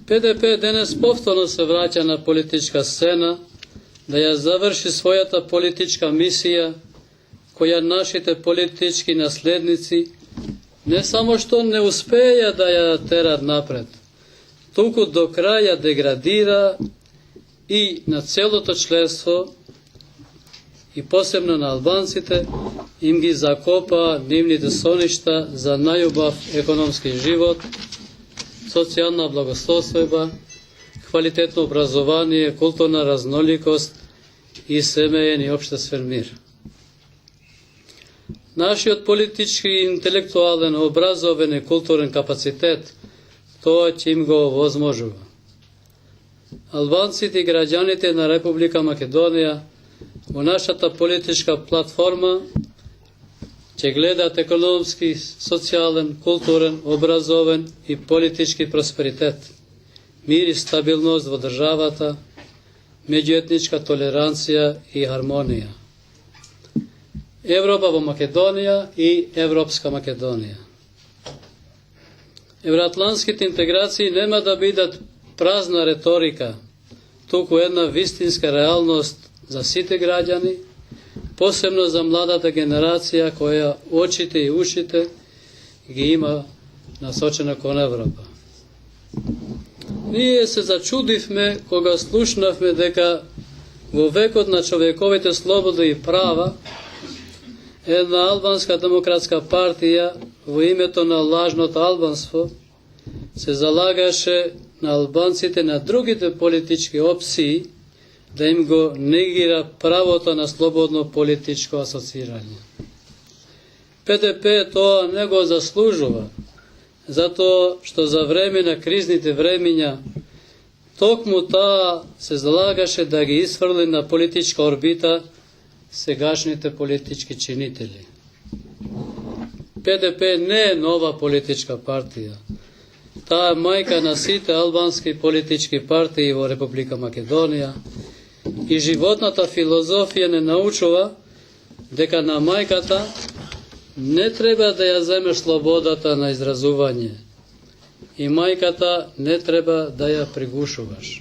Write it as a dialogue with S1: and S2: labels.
S1: ПДП денес повторно се враќа на политичка сцена да ја заврши својата политичка мисија, која нашите политички наследници не само што не успеја да ја терат напред, туку до крај ја деградира и на целото членство и посебно на албанците им ги закопа нивните соништа за најубав економски живот, социјална благосостојба, квалитетно образование, културна разноликост и семеен и општествен мир. Нашиот политички, интелектуален, образовен и културен капацитет тоа ќе им го овозможува. Албанците и граѓаните на Република Македонија во нашата политичка платформа ќе гледаат економски, социјален, културен, образовен и политички просперитет, мир и стабилност во државата, меѓуетничка толеранција и хармонија. Европа во Македонија и Европска Македонија. Евроатлантските интеграции нема да бидат празна реторика, туку една вистинска реалност за сите граѓани, посебно за младата генерација која очите и ушите ги има насочена кон Европа. Ние се зачудивме кога слушнавме дека во векот на човековите слободи и права една албанска демократска партија во името на лажното албанство се залагаше на албанците на другите политички опции да им го негира правото на слободно политичко асоцирање. ПДП тоа не го заслужува, затоа што за време на кризните времиња токму таа се залагаше да ги исфрли на политичка орбита сегашните политички чинители. ПДП не е нова политичка партија. Таа е мајка на сите албански политички партии во Република Македонија и животната филозофија не научува дека на мајката не треба да ја земеш слободата на изразување и мајката не треба да ја пригушуваш.